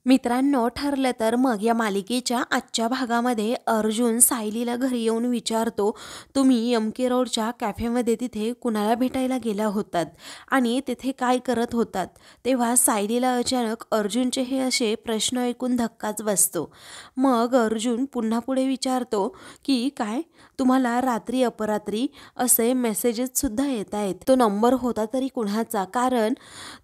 मित्रांनो, ठरलं तर मग या मालिकेच्या आजच्या भागामध्ये अर्जुन सायलीला घरी येऊन विचारतो, तुम्ही एम.के. रोडच्या कॅफेमध्ये तिथे कुणाला भेटायला गेला होतात आणि तिथे काय करत होतात. तेव्हा सायलीला अचानक अर्जुनचे हे असे प्रश्न ऐकून धक्काच बसतो. मग अर्जुन पुन्हा पुढे विचारतो की काय तुम्हाला रात्री अपरात्री असे मेसेजेससुद्धा येत आहेत. तो नंबर होता तरी कुणाचा, कारण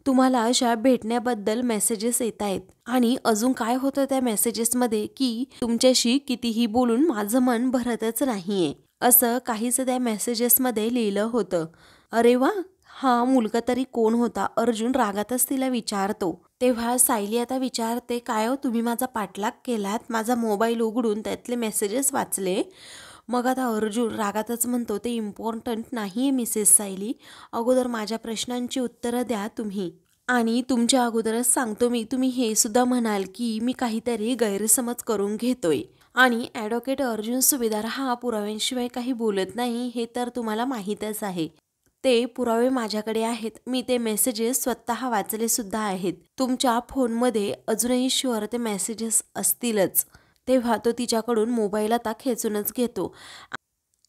तुम्हाला अशा भेटण्याबद्दल मेसेजेस येत आहेत. आणि अजून काय होतं त्या मेसेजेसमध्ये की तुमच्याशी कितीही बोलून माझं मन भरतच नाहीये, असं काहीच त्या मेसेजेसमध्ये लिहिलं होतं. अरे वा, हा मुलगा तरी कोण होता, अर्जुन रागातच तिला विचारतो. तेव्हा सायली आता विचारते, काय हो तुम्ही माझा पाठलाग केलात, माझा मोबाईल उघडून त्यातले मेसेजेस वाचले. मग आता अर्जुन रागातच म्हणतो, ते इम्पॉर्टंट नाही आहे मिसेस सायली, अगोदर माझ्या प्रश्नांची उत्तरं द्या तुम्ही. आणि तुमच्या अगोदरच सांगतो मी, तुम्ही हे सुद्धा म्हणाल की मी काहीतरी गैरसमज करून घेतोय. आणि ॲडव्होकेट अर्जुन सुभेदार हा पुराव्यांशिवाय काही बोलत नाही, हे तर तुम्हाला माहीतच आहे. ते पुरावे माझ्याकडे आहेत, मी ते मेसेजेस स्वतः वाचले सुद्धा आहेत. तुमच्या फोनमध्ये अजूनही शुअर ते मेसेजेस असतीलच. तेव्हा तो तिच्याकडून मोबाईल आता खेचूनच घेतो.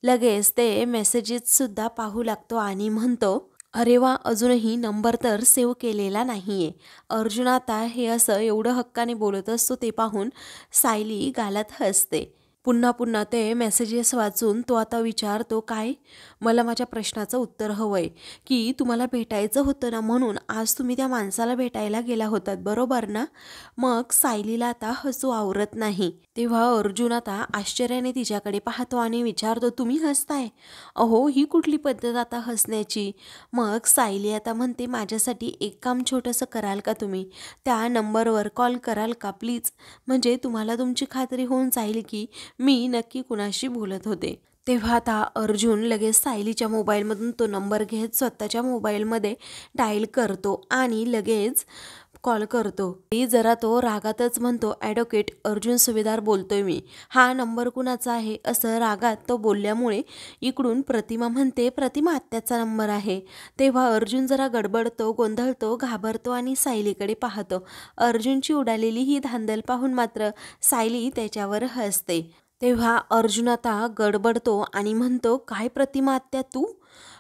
लगेच ते मेसेजेस सुद्धा पाहू लागतो आणि म्हणतो, अरे वा, अजूनही नंबर तर सेव्ह केलेला नाहीये. अर्जुन आता हे असं एवढं हक्काने बोलत असतो ते पाहून सायली गालात हसते. पुन्हा पुन्हा ते मेसेजेस वाचून तो आता विचारतो, काय मला माझ्या प्रश्नाचं उत्तर हवंय की तुम्हाला भेटायचं होतं ना, म्हणून आज तुम्ही त्या माणसाला भेटायला गेला होतात बरोबर ना. मग सायलीला आता हसू आवरत नाही. तेव्हा अर्जुन आता आश्चर्याने तिच्याकडे पाहतो आणि विचारतो, तुम्ही हसताय, अहो ही कुठली पद्धत आता हसण्याची. मग सायली आता म्हणते, माझ्यासाठी एक काम छोटंसं कराल का तुम्ही, त्या नंबरवर कॉल कराल का प्लीज, म्हणजे तुम्हाला तुमची खात्री होऊन जाईल की मी नक्की कुणाशी बोलत होते. तेव्हा आता अर्जुन लगेच सायलीच्या मोबाईलमधून तो नंबर घेत स्वतःच्या मोबाईलमध्ये डायल करतो आणि लगेच कॉल करतो. जरा तो रागातच म्हणतो, ॲडव्होकेट अर्जुन सुभेदार बोलतोय मी, हा नंबर कुणाचा आहे, असं रागात तो बोलल्यामुळे इकडून प्रतिमा म्हणते, प्रतिमा आत्याचा नंबर आहे. तेव्हा अर्जुन जरा गडबडतो, गोंधळतो, घाबरतो आणि सायलीकडे पाहतो. अर्जुनची उडालेली ही धांदल पाहून मात्र सायली त्याच्यावर हसते. तेव्हा अर्जुन आता गडबडतो आणि म्हणतो, काय प्रतिमा आत्या तू.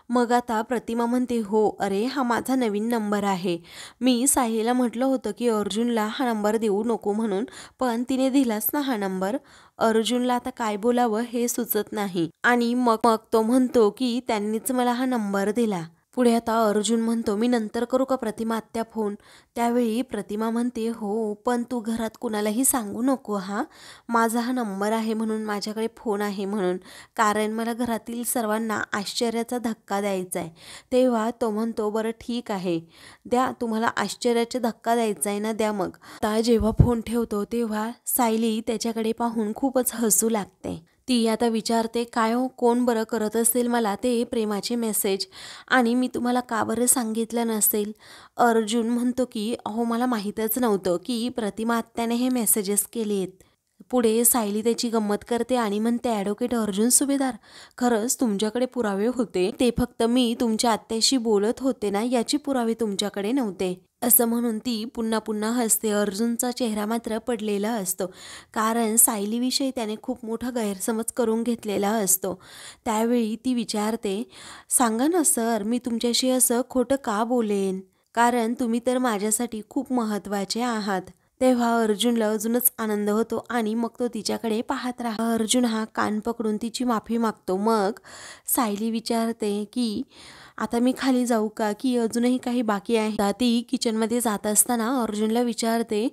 मग आता प्रतिमा म्हणते, हो अरे हा माझा नवीन नंबर आहे. मी सायलीला म्हटलं होतं की अर्जुनला हा नंबर देऊ नको म्हणून, पण तिने दिलाच ना हा नंबर. अर्जुनला आता काय बोलावं हे सुचत नाही आणि मग मग तो म्हणतो की त्यांनीच मला हा नंबर दिला. पुढे आता अर्जुन म्हणतो, मी नंतर करू का प्रतिमा आत्या फोन. त्यावेळी प्रतिमा म्हणते, हो पण तू घरात कुणालाही सांगू नको हा, माझा हा नंबर आहे म्हणून, माझ्याकडे फोन आहे म्हणून, कारण मला घरातील सर्वांना आश्चर्याचा धक्का द्यायचा आहे. तेव्हा तो म्हणतो, बरं ठीक आहे द्या, तुम्हाला आश्चर्याचा धक्का द्यायचा आहे ना, द्या. मग आता जेव्हा फोन ठेवतो तेव्हा सायली त्याच्याकडे पाहून खूपच हसू लागते. ती आता विचारते, काय हो कोण बरं करत असेल मला ते प्रेमाचे मेसेज, आणि मी तुम्हाला का बरं सांगितलं नसेल. अर्जुन म्हणतो की अहो मला माहीतच नव्हतं की प्रतिमा आत्याने हे मेसेजेस केले आहेत. पुढे सायली त्याची गंमत करते आणि म्हणते, ॲडव्होकेट अर्जुन सुभेदार, खरंच तुमच्याकडे पुरावे होते, ते फक्त मी तुमच्या आत्याशी बोलत होते ना याची पुरावे तुमच्याकडे नव्हते, असं म्हणून ती पुन्हा पुन्हा हसते. अर्जुनचा चेहरा मात्र पडलेला असतो, कारण सायलीविषयी त्याने खूप मोठा गैरसमज करून घेतलेला असतो. त्यावेळी ती विचारते, सांगा ना सर, मी तुमच्याशी असं खोटं का बोलेन, कारण तुम्ही तर माझ्यासाठी खूप महत्त्वाचे आहात. तेव्हा अर्जुनला अजूनच आनंद होतो आणि मग तो तिच्याकडे पाहत राहतो. अर्जुन हा कान पकडून तिची माफी मागतो. मग सायली विचारते की आता मी खाली जाऊ का, की अजूनही काही बाकी आहे. ती किचनमध्ये जात असताना अर्जुनला विचारते,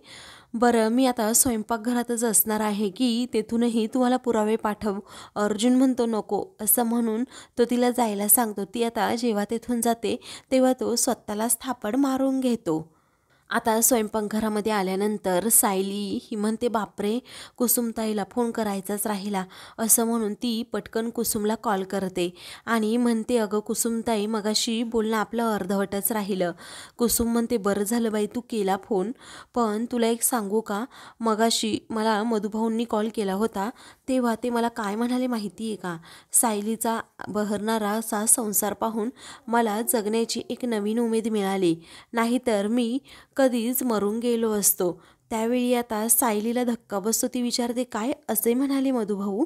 बरं मी आता स्वयंपाकघरातच असणार आहे की तेथूनही तुम्हाला पुरावे पाठवू. अर्जुन म्हणतो नको, असं म्हणून तो तिला जायला सांगतो. ती आता जेव्हा तेथून जाते तेव्हा तो स्वतःलाच थापड मारून घेतो. आता स्वयंपाकघरामध्ये आल्यानंतर सायली ही म्हणते, बापरे कुसुमताईला फोन करायचाच राहिला, असं म्हणून ती पटकन कुसुमला कॉल करते आणि म्हणते, अगं कुसुमताई मगाशी बोलणं आपलं अर्धवटच राहिलं. कुसुम म्हणते, बरं झालं बाई तू केला फोन, पण तुला एक सांगू का, मगाशी मला मधुभाऊंनी कॉल केला होता तेव्हा ते मला काय म्हणाले माहिती आहे का, सायलीचा बहरणारा असा संसार पाहून मला जगण्याची एक नवीन उमेद मिळाली, नाहीतर मी कधीच मरून गेलो असतो. त्यावेळी आता सायलीला धक्का बसतो. ती विचारते, काय असे म्हणाले मधुभाऊ?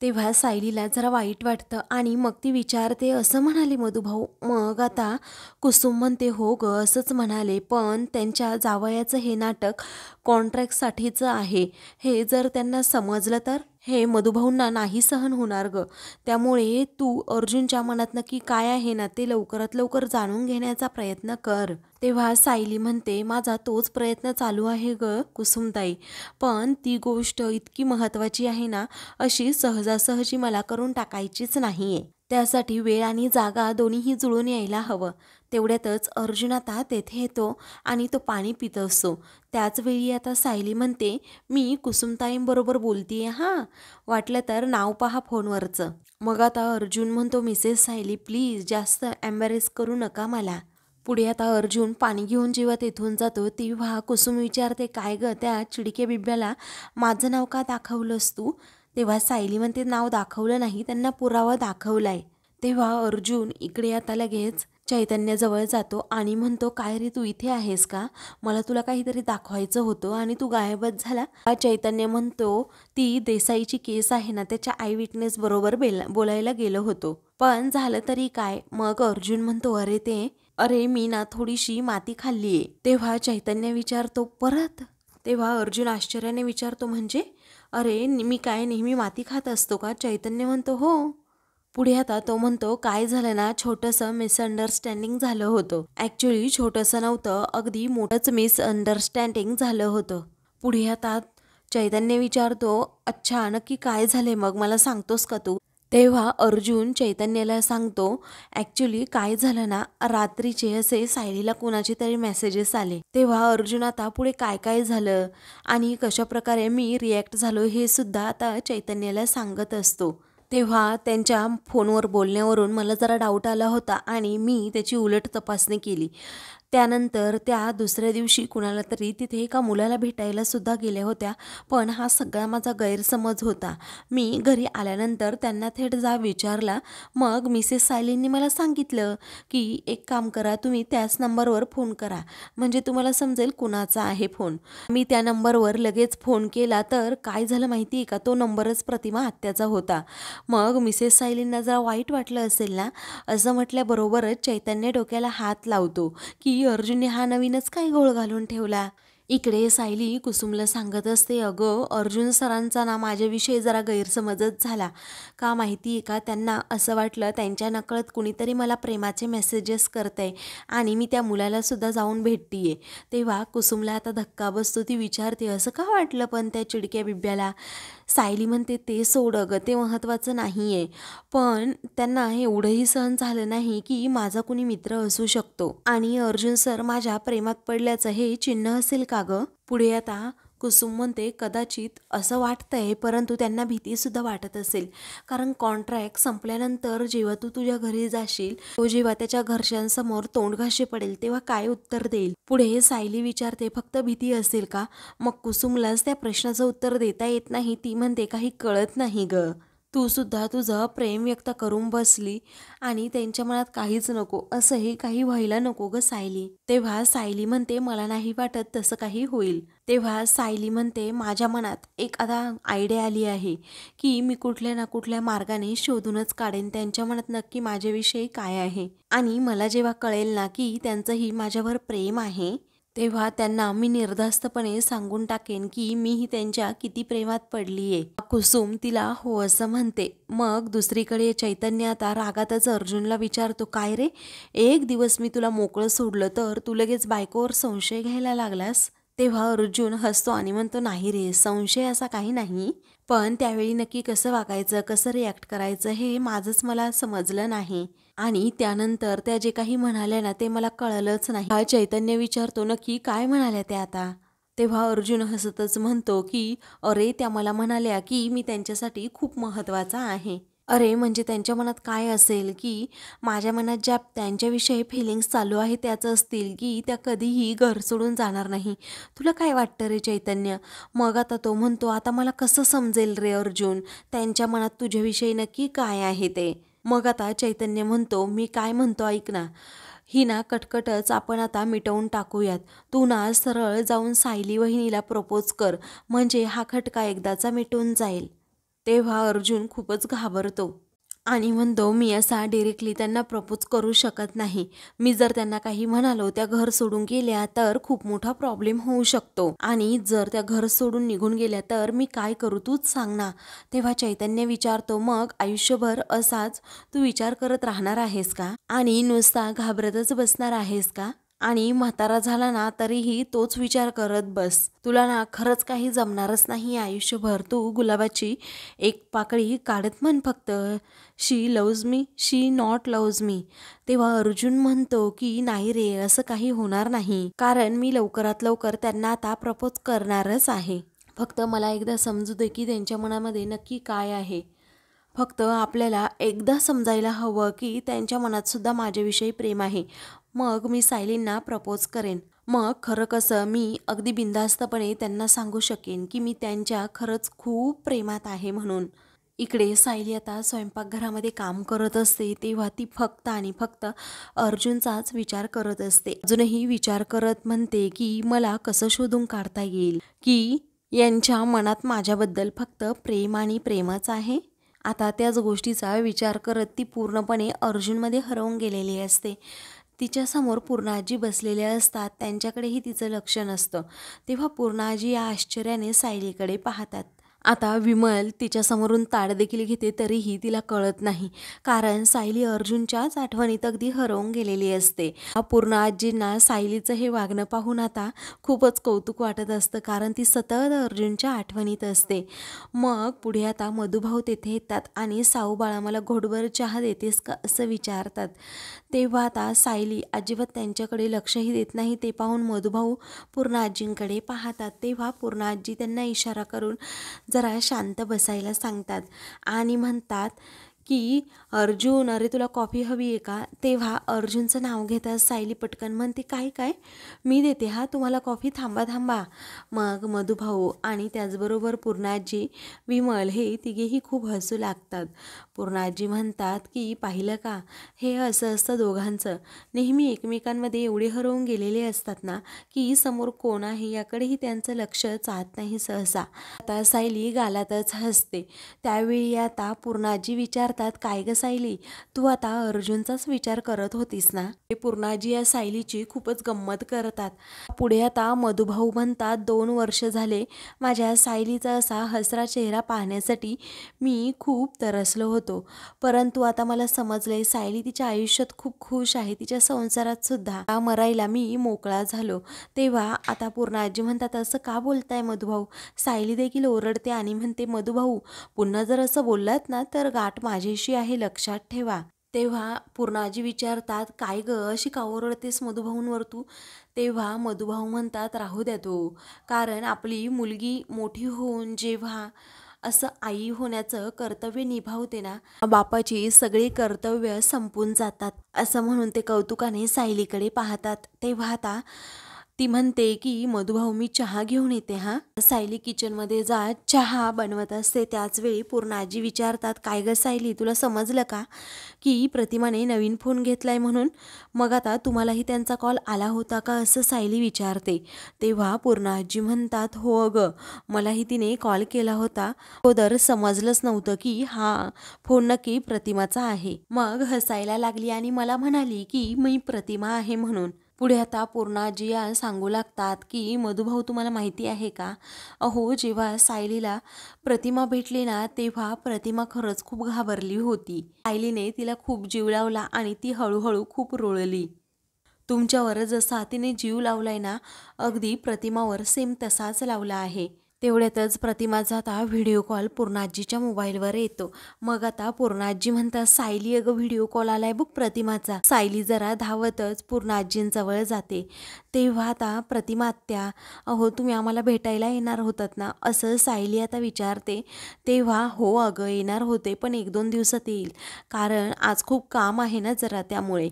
तेव्हा सायलीला जरा वाईट वाटतं आणि मग ती विचारते, असं म्हणाले मधुभाऊ? मग आता कुसुम म्हणते, हो ग असंच म्हणाले, पण त्यांच्या जावयाचं हे नाटक कॉन्ट्रॅक्टसाठीचं आहे. हे जर त्यांना समजलं तर हे मधुभाऊंना नाही सहन होणार ग. त्यामुळे तू अर्जुनच्या मनात नक्की काय आहे ना ते लवकरात लवकर जाणून घेण्याचा प्रयत्न कर. तेव्हा सायली म्हणते, माझा तोच प्रयत्न चालू आहे ग कुसुमताई, पण ती गोष्ट इतकी महत्त्वाची आहे ना, अशी सहजासहजी मला करून टाकायचीच नाहीये. त्यासाठी वेळ आणि जागा दोन्हीही जुळून यायला हवं. तेवढ्यातच अर्जुन आता तेथे येतो आणि तो पाणी पित असतो. त्याचवेळी आता सायली म्हणते, मी कुसुमताईंबरोबर बोलतीये हां, वाटलं तर नाव पहा फोनवरचं. मग आता अर्जुन म्हणतो, मिसेस सायली प्लीज जास्त एम्बॅरेस करू नका मला. पुढे आता अर्जुन पाणी घेऊन जेव्हा तेथून जातो तेव्हा कुसुम विचारते, काय ग त्या चिडके बिब्याला माझं नाव का दाखवलंस तू? तेव्हा सायली म्हणते, नाव दाखवलं नाही, त्यांना पुरावा दाखवलाय. तेव्हा अर्जुन इकडे आता लगेच चैतन्याजवळ जातो आणि म्हणतो, काय रे तू इथे आहेस का? मला तुला काहीतरी दाखवायचं होतं आणि तू गायबच झाला. चैतन्य म्हणतो, ती देसाईची केस आहे ना, त्याच्या आय विटनेस बरोबर बोलायला गेलो होतो, पण झालं तरी काय? मग अर्जुन म्हणतो, अरे मी ना थोडीशी माती खाल्लीये. तेव्हा चैतन्य विचारतो, परत? तेव्हा अर्जुन आश्चर्याने विचारतो, म्हणजे? अरे मी काय नेहमी माती खात असतो का? चैतन्य म्हणतो, हो. पुढे आता तो म्हणतो, काय झालं ना, छोटंसं मिसअंडरस्टँडिंग झालं होतं. ॲक्च्युली छोटंसं नव्हतं, अगदी मोठंच मिसअंडरस्टँडिंग झालं होतं. पुढे आता चैतन्य विचारतो, अच्छा नक्की काय झाले मग, मला सांगतोस का तू? तेव्हा अर्जुन चैतन्याला सांगतो, ॲक्च्युली काय झालं ना, रात्रीचे असे सायलीला कोणाचे तरी मेसेजेस आले. तेव्हा अर्जुन आता पुढे काय काय झालं आणि कशाप्रकारे मी रिॲक्ट झालो हे सुद्धा आता चैतन्याला सांगत असतो. तेव्हा त्यांच्या फोनवर बोलण्यावरून मला जरा डाऊट आला होता आणि मी त्याची उलट तपासणी केली. त्यानंतर त्या दुसऱ्या दिवशी कुणाला तरी तिथे एका मुलाला भेटायला सुद्धा गेल्या होत्या, पण हा सगळा माझा गैरसमज होता. मी घरी आल्यानंतर त्यांना थेट विचारला. मग मिसेस सायलींनी मला सांगितलं की एक काम करा, तुम्ही त्याच नंबरवर फोन करा, म्हणजे तुम्हाला समजेल कुणाचा आहे फोन. मी त्या नंबरवर लगेच फोन केला तर काय झालं माहिती आहे का, तो नंबरच प्रतिमा आत्याचा होता. मग मिसेस सायलींना जरा वाईट वाटलं असेल ना. असं म्हटल्याबरोबरच चैतन्य डोक्याला हात लावतो की अर्जुनने हा नवीनच काय घोळ घालून ठेवला. इकडे सायली कुसुमला सांगत असते, अगं अर्जुन सरांचा ना माझ्याविषयी जरा गैरसमजच झाला. का माहिती आहे का, त्यांना असं वाटलं त्यांच्या नकळत कुणीतरी मला प्रेमाचे मेसेजेस करतंय आणि मी त्या मुलाला सुद्धा जाऊन भेटतीये. तेव्हा कुसुमला आता धक्का बसतो. ती विचारते, असं का वाटलं पण त्या चिडक्या बिब्याला? सायली म्हणते, ते सोड अगं, ते महत्त्वाचं नाही आहे, पण त्यांना एवढंही सहन झालं नाही की माझा कुणी मित्र असू शकतो आणि अर्जुन सर माझ्या प्रेमात पडल्याचं हे चिन्ह असेल का गं? पुढे आता कुसुम म्हणते, कदाचित असं वाटतंय, परंतु त्यांना भीतीसुद्धा वाटत असेल, कारण कॉन्ट्रॅक्ट संपल्यानंतर जेव्हा तू तुझ्या घरी जाशील, तो जेव्हा त्याच्या घरच्यांसमोर तोंडघाशी पडेल तेव्हा काय उत्तर देईल? पुढे सायली विचारते, फक्त भीती असेल का? मग कुसुमलाच त्या प्रश्नाचं उत्तर देता येत नाही. ती म्हणते, काही कळत नाही ग, तू सुद्धा तुझं प्रेम व्यक्त करून बसली आणि त्यांच्या मनात काहीच नको, असंही काही व्हायला नको ग सायली. तेव्हा सायली म्हणते, मला नाही वाटत तसं काही होईल. तेव्हा सायली म्हणते, माझ्या मनात एक आता आयडिया आली आहे की मी कुठल्या ना कुठल्या मार्गाने शोधूनच काढेन त्यांच्या मनात नक्की माझ्याविषयी काय आहे, आणि मला जेव्हा कळेल ना की त्यांचंही माझ्यावर प्रेम आहे, तेव्हा त्यांना मी निर्धास्तपणे सांगून टाकेन की मीही त्यांच्या किती प्रेमात पडलीये. कुसुम तिला हो असं म्हणते. मग दुसरीकडे चैतन्य आता रागातच अर्जुनला विचारतो, काय रे, एक दिवस मी तुला मोकळं सोडलं तर तू लगेच बायकोवर संशय घ्यायला लागलास? तेव्हा अर्जुन हसतो आणि म्हणतो, नाही रे, संशय असा काही नाही, पण त्यावेळी नक्की कसं वागायचं, कसं रिॲक्ट करायचं हे माझंच मला समजलं नाही, आणि त्यानंतर त्या जे काही म्हणाल्या ना ते मला कळलंच नाही. हा चैतन्य विचारतो, नक्की काय म्हणाल्या त्या आता? तेव्हा अर्जुन हसतच म्हणतो की अरे त्या मला म्हणाल्या की मी त्यांच्यासाठी खूप महत्त्वाचा आहे. अरे म्हणजे त्यांच्या मनात काय असेल की माझ्या मनात ज्या त्यांच्याविषयी फिलिंग्स चालू आहे त्याच असतील की त्या कधीही घर सोडून जाणार नाही. तुला काय वाटतं रे चैतन्य? मग आता तो म्हणतो, आता मला कसं समजेल रे अर्जुन, त्यांच्या मनात तुझ्याविषयी नक्की काय आहे ते? मग आता चैतन्य म्हणतो, मी काय म्हणतो ऐक ना, ही ना कटकटच आपण आता मिटवून टाकूयात. तू ना सरळ जाऊन सायली वहिनीला प्रपोज कर, म्हणजे हा खटका एकदाचा मिटून जाईल. तेव्हा अर्जुन खूपच घाबरतो आणि म्हणतो, मी असा डिरेक्टली त्यांना प्रपोज करू शकत नाही. मी जर त्यांना काही म्हणालो, त्या घर सोडून गेल्या तर खूप मोठा प्रॉब्लेम होऊ शकतो आणि जर त्या घर सोडून निघून गेल्या तर मी काय करू, तूच सांग ना. तेव्हा चैतन्य विचारतो, मग आयुष्यभर असाच तू विचार करत राहणार आहेस का आणि नुसता घाबरतच बसणार आहेस का आणि म्हातारा झाला ना तरीही तोच विचार करत बस. तुला ना खरंच काही जमणारच नाही आयुष्यभर. तू गुलाबाची एक पाकळी काढत म्हण फक्त, she loves me, she not loves me. तेव्हा अर्जुन म्हणतो की नाही रे, असं काही होणार नाही, कारण मी लवकरात लवकर त्यांना आता प्रपोज करणारच आहे. फक्त मला एकदा समजू दे की त्यांच्या मनामध्ये नक्की काय आहे. फक्त आपल्याला एकदा समजायला हवं की त्यांच्या मनात सुद्धा माझ्याविषयी प्रेम आहे. मग मी सायलींना प्रपोज करेन. मग खरं कसं मी अगदी बिनधास्तपणे त्यांना सांगू शकेन की मी त्यांच्या खरंच खूप प्रेमात आहे म्हणून. इकडे सायली आता स्वयंपाकघरामध्ये काम करत असते. तेव्हा ती फक्त आणि फक्त अर्जुनचाच विचार करत असते. अजूनही विचार करत म्हणते की मला कसं शोधून काढता येईल की यांच्या मनात माझ्याबद्दल फक्त प्रेम आणि प्रेमच आहे. आता त्याच गोष्टीचा विचार करत ती पूर्णपणे अर्जुनमध्ये हरवून गेलेली असते. तिच्यासमोर पूर्णाजी बसलेल्या असतात, त्यांच्याकडेही तिचं लक्ष नसतं. तेव्हा पूर्णाजी या आश्चर्याने सायलीकडे पाहतात. आता विमल तिच्यासमोरून ताट देखील घेते तरीही तिला कळत नाही, कारण सायली अर्जुनच्याच आठवणीत अगदी हरवून गेलेली असते. पूर्ण आजींना सायलीचं हे वागणं पाहून आता खूपच कौतुक वाटत असतं, कारण ती सतत अर्जुनच्या आठवणीत असते. मग पुढे आता मधुभाऊ तेथे येतात आणि साऊ बाळा मला घोटभर चहा देतेस का असं विचारतात. तेव्हा आता सायली अजिबात त्यांच्याकडे लक्षही देत नाही. ते पाहून मधुभाऊ पूर्ण आजींकडे पाहतात. तेव्हा पूर्ण आजी त्यांना इशारा करून जरा शांत बसायला सांगतात आणि म्हणतात की अर्जुन, अरे तुला कॉफी हवी आहे का. तेव्हा अर्जुनचं नाव घेतात सायली पटकन म्हणते, काय काय, मी देते हा तुम्हाला कॉफी, थांबा थांबा. मग मधुभाऊ आणि त्याचबरोबर पूर्णाजी, विमल हे तिघेही खूप हसू लागतात. पूर्णाजी म्हणतात की पाहिलं का, हे असं असतं दोघांचं, नेहमी एकमेकांमध्ये एवढे हरवून गेलेले असतात ना की समोर कोण आहे याकडेही त्यांचं लक्ष जात नाही सहसा. आता सायली गालातच हसते. त्यावेळी आता पूर्णाजी विचारतात, काय ग सायली, तू आता अर्जुनचाच विचार करत होतीस ना. हे पूर्णाजी या सायलीची खूपच गंमत करतात. पुढे आता मधुभाऊ म्हणतात, 2 वर्ष झाले माझ्या सायलीचा असा हसरा चेहरा पाहण्यासाठी मी खूप तरसलो होतो, परंतु आता मला समजलंय सायली तिच्या आयुष्यात खूप खुश आहे, तिच्या संसारात सुद्धा मरायला मी मोकळा झालो. तेव्हा आता पूर्णाजी म्हणतात, असं का बोलताय मधुभाऊ. सायली देखील ओरडते आणि म्हणते, मधुभाऊ पुन्हा जर असं बोललात ना तर गाठ माझ्याशी आहे, लक्षात ठेवा. तेव्हा पूर्णाजी विचारतात, काय ग अशी का ओरडतेस मधुभाऊंवर तू. तेव्हा मधुभाऊ म्हणतात, राहू द्या तो, कारण आपली मुलगी मोठी होऊन जेव्हा असं आई होण्याचं कर्तव्य निभावते ना, बापाची सगळी कर्तव्य संपून जातात, असं म्हणून ते कौतुकाने सायलीकडे पाहतात. तेव्हा आता ती म्हणते की मधुभाऊ मी चहा घेऊन येते हा. सायली किचनमध्ये जात चहा बनवत असते. त्याचवेळी पूर्णाजी विचारतात, काय ग सायली, तुला समजलं का की प्रतिमाने नवीन फोन घेतलाय म्हणून. मग आता तुम्हालाही त्यांचा कॉल आला होता का असं सायली विचारते. तेव्हा पूर्णाजी म्हणतात, हो अगं, मलाही तिने कॉल केला होता, अगोदर समजलंच नव्हतं की हा फोन नक्की प्रतिमाचा आहे. मग हसायला लागली आणि मला म्हणाली की मी प्रतिमा आहे म्हणून. पुढे आता पूर्णाजी सांगू लागतात की मधुभाऊ तुम्हाला माहिती आहे का, अहो जेव्हा सायलीला प्रतिमा भेटली ना तेव्हा प्रतिमा खरंच खूप घाबरली होती. सायलीने तिला खूप जीव लावला आणि ती हळूहळू खूप रुळली. तुमच्यावर जसा तिने जीव लावलाय ना, अगदी प्रतिमावर सेम तसाच लावला आहे. तेवढ्यातच प्रतिमाचा आता व्हिडिओ कॉल पूर्णाजीच्या मोबाईलवर येतो. मग आता पूर्णाजी म्हणतात, सायली अगं व्हिडिओ कॉल आलाय बघ प्रतिमाचा. सायली जरा धावतच पूर्णाजींजवळ जाते. तेव्हा आता प्रतिमा आत्या, अहो तुम्ही आम्हाला भेटायला येणार होतात ना असं सायली आता विचारते. तेव्हा हो अगं येणार होते, पण 1-2 दिवसात येईल, कारण आज खूप काम आहे ना जरा त्यामुळे.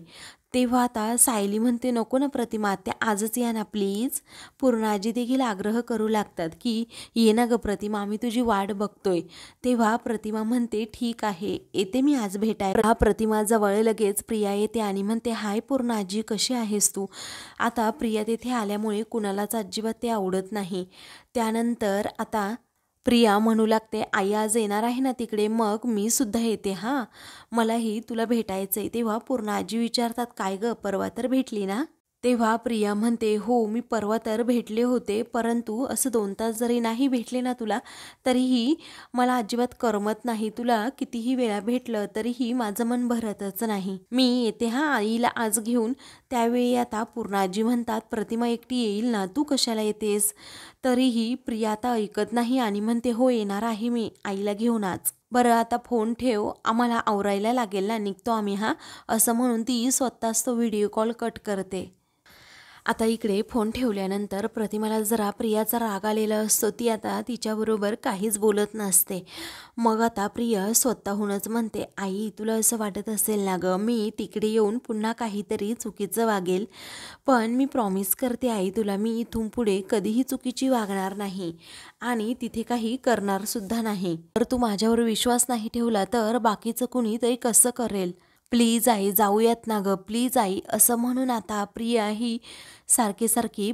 तेव्हा आता सायली म्हणते, नको ना प्रतिमा आत्या, आजच या ना प्लीज. पूर्णाजी देखील आग्रह करू लागतात की ये ना ग प्रतिमा, आम्ही तुझी वाट बघतोय. तेव्हा प्रतिमा म्हणते, ठीक आहे येते मी आज भेटायला. प्रतिमा जवळ लगेच प्रिया येते आणि म्हणते, हाय पूर्णाजी, कशी आहेस तू. आता प्रिया तेथे आल्यामुळे कुणालाच अजिबात ते आवडत नाही. त्यानंतर आता प्रिया म्हणू लागते, आई आज येणार आहे ना तिकडे, मग मी सुद्धा येते हां, मलाही तुला भेटायचं आहे. तेव्हा पूर्णाजी विचारतात, काय गं परवा तर भेटली ना. तेव्हा प्रिया म्हणते, हो मी परवा तर भेटले होते, परंतु असं 2 तास जरी नाही भेटले ना तुला, तरीही मला अजिबात करमत नाही. तुला कितीही वेळा भेटलं तरीही माझं मन भरतच नाही. मी येते हां आईला आज घेऊन. त्यावेळी आता पूर्णाजी म्हणतात, प्रतिमा एकटी येईल ना, तू कशाला येतेस. तरीही प्रिया आता ऐकत नाही आणि म्हणते, हो येणार आहे मी आईला घेऊन आज. बरं आता फोन ठेव, आम्हाला आवरायला लागेल ना, निघतो आम्ही हां, असं म्हणून ती स्वतःच तो व्हिडिओ कॉल कट करते. आता इकडे फोन ठेवल्यानंतर प्रतिमाला जरा प्रियाचा राग आलेला असतो. ती आता तिच्याबरोबर काहीच बोलत नसते. मग आता प्रिया स्वतःहूनच म्हणते, आई तुला असं वाटत असेल ना गं, मी तिकडे येऊन पुन्हा काहीतरी चुकीचं वागेल, पण मी प्रॉमिस करते आई तुला, मी इथून पुढे कधीही चुकीची वागणार नाही आणि तिथे काही करणारसुद्धा नाही. तर तू माझ्यावर विश्वास नाही ठेवला तर बाकीचं कुणी तरी कसं करेल. प्लीज आई जाऊयात ना गं, प्लीज आई, असं म्हणून आता प्रिया ही सारखी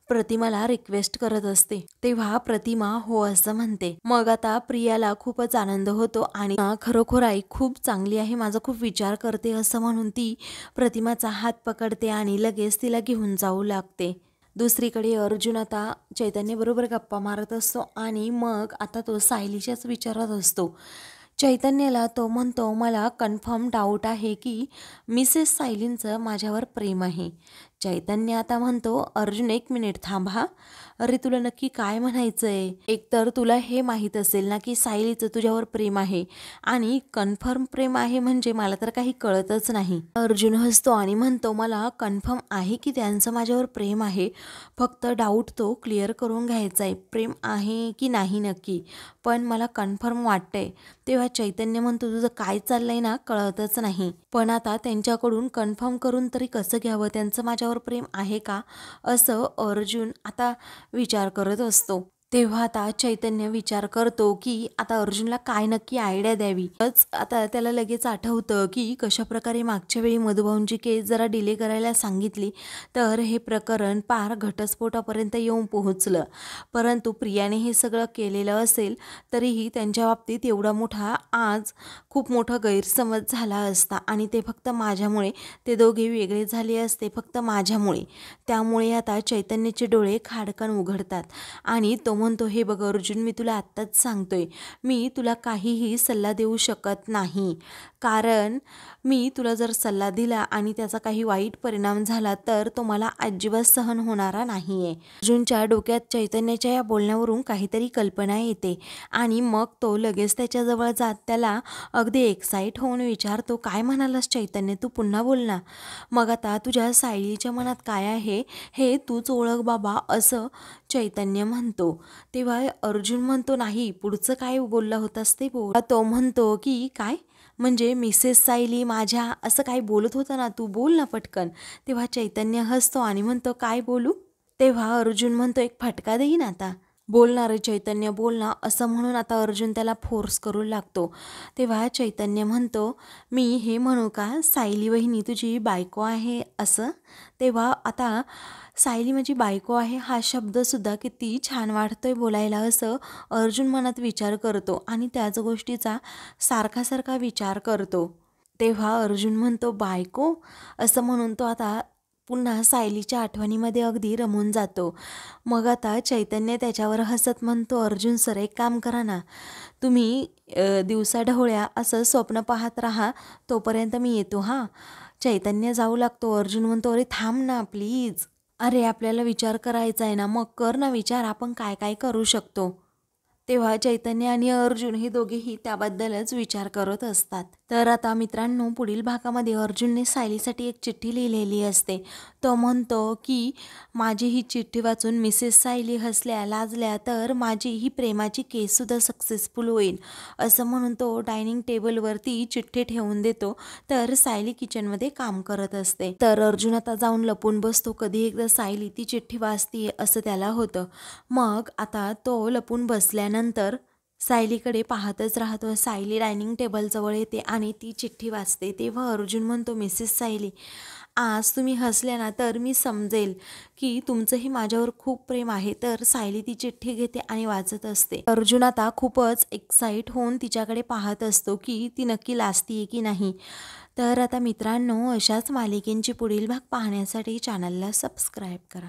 प्रतिमाला रिक्वेस्ट करत असते. तेव्हा प्रतिमा हो असं म्हणते. मग आता प्रियाला खूपच आनंद होतो आणि खरोखर आई खूप चांगली आहे, माझा खूप विचार करते, असं म्हणून ती प्रतिमाचा हात पकडते आणि लगेच तिला घेऊन जाऊ लागते. दुसरीकडे अर्जुन आता चैतन्यबरोबर गप्पा मारत असतो आणि मग आता तो सायलीच्याच विचारात असतो. चैतन्याला तो म्हणतो, मला कन्फर्म डाऊट आहे की मिसेस सायलींचं माझ्यावर प्रेम आहे. चैतन्य आता म्हणतो, अर्जुन 1 मिनिट थांब हा, अरे तुला नक्की काय म्हणायचं आहे. एकतर तुला हे माहीत असेल ना की सायलीचं तुझ्यावर प्रेम आहे आणि कन्फर्म प्रेम आहे म्हणजे मला तर काही कळतच नाही. अर्जुन हसतो आणि म्हणतो, मला कन्फर्म आहे की त्यांचं माझ्यावर प्रेम आहे, फक्त डाऊट तो क्लिअर करून घ्यायचा आहे, प्रेम आहे की नाही नक्की, पण मला कन्फर्म वाटतंय. तेव्हा चैतन्य म्हणतो, तुझं काय चाललंय ना कळतच नाही, पण आता त्यांच्याकडून कन्फर्म करून तरी कसं घ्यावं, त्यांचं माझ्यावर प्रेम आहे का, असं अर्जुन आता विचार करत असतो. तेव्हा आता चैतन्य विचार करतो की आता अर्जुनला काय नक्की आयडिया द्यावी. आता त्याला लगेच आठवतं की कशाप्रकारे मागच्या वेळी मधुभाऊंची केस जरा डिले करायला सांगितली तर हे प्रकरण पार घटस्फोटापर्यंत येऊन पोहोचलं. परंतु प्रियाने हे सगळं केलेलं असेल तरीही त्यांच्या बाबतीत एवढा मोठा आज खूप मोठा गैरसमज झाला असता आणि ते फक्त माझ्यामुळे, ते दोघे वेगळे झाले असते फक्त माझ्यामुळे. त्यामुळे आता चैतन्याचे डोळे खाडकन उघडतात आणि तो म्हणतो, हे बघ अर्जुन, मी तुला आत्ताच सांगतोय, मी तुला काहीही सल्ला देऊ शकत नाही, कारण मी तुला जर सल्ला दिला आणि त्याचा काही वाईट परिणाम झाला तर तो मला अजिबात सहन होणारा नाही आहे. अर्जुनच्या डोक्यात चैतन्याच्या या बोलण्यावरून काहीतरी कल्पना येते आणि मग तो लगेच त्याच्याजवळ जात त्याला अगदी एक्साईट होऊन विचारतो, काय म्हणालास चैतन्य, तू पुन्हा बोल ना. मग आता तुझ्या सायलीच्या मनात काय आहे हे तूच ओळख बाबा, असं चैतन्य म्हणतो. तेव्हा अर्जुन म्हणतो, नाही पुढचं काय बोलला होतास ते बोल. तो म्हणतो की काय म्हणजे मिसेस सायली माझ्या, असं काय बोलत होता ना तू, बोल ना पटकन. तेव्हा चैतन्य हसतो आणि म्हणतो, काय बोलू. तेव्हा अर्जुन म्हणतो, एक फटका देईन आता. बोलणारे चैतन्य बोल ना, असं म्हणून आता अर्जुन त्याला फोर्स करू लागतो. तेव्हा चैतन्य म्हणतो, मी हे म्हणू का सायली वहिनी तुझी बायको आहे असं. तेव्हा आता सायली माझी बायको आहे हा शब्दसुद्धा किती छान वाटतोय बोलायला, असं अर्जुन मनात विचार करतो आणि त्याच गोष्टीचा सारखा विचार करतो. तेव्हा अर्जुन म्हणतो, बायको, असं म्हणून तो आता पुन्हा सायलीच्या आठवणीमध्ये अगदी रमून जातो. मग आता चैतन्य त्याच्यावर हसत म्हणतो, अर्जुन सर एक काम करा ना, तुम्ही दिवसाढवळ्या असं स्वप्न पाहत राहा, तोपर्यंत मी येतो हां. चैतन्य जाऊ लागतो. अर्जुन म्हणतो, अरे थांब ना प्लीज, अरे आपल्याला विचार करायचा आहे ना, मग कर ना विचार, आपण काय काय करू शकतो. तेव्हा चैतन्य आणि अर्जुन हे दोघेही त्याबद्दलच विचार करत असतात. तर आता मित्रांनो, पुढील भागामध्ये अर्जुनने सायलीसाठी एक चिठ्ठी लिहिलेली असते. तो म्हणतो की माझी ही चिठ्ठी वाचून मिसेस सायली हसल्या लाजल्या तर माझी ही प्रेमाची केससुद्धा सक्सेसफुल होईल, असं म्हणून तो डायनिंग टेबलवरती चिठ्ठी ठेवून देतो. तर सायली किचनमध्ये काम करत असते. तर अर्जुन आता जाऊन लपून बसतो. कधी एकदा सायली ती चिठ्ठी वाचतीये असं त्याला होतं. मग आता तो लपून बसल्यानंतर सायलीकडे पाहतच राहतो. सायली डायनिंग टेबलजवळ येते आणि ती चिठ्ठी वाचते. तेव्हा अर्जुन म्हणतो, मिसेस सायली, आज तुम्ही हसल्या ना तर मी समजेल की तुमचंही माझ्यावर खूप प्रेम आहे. तर सायली ती चिठ्ठी घेते आणि वाचत असते. अर्जुन आता खूपच एक्साइट होऊन तिच्याकडे पाहत असतो की ती नक्की लाजतीये की नाही. तर आता मित्रांनो, अशाच मालिकेंची पुढील भाग पाहण्यासाठी चॅनलला सबस्क्राईब करा.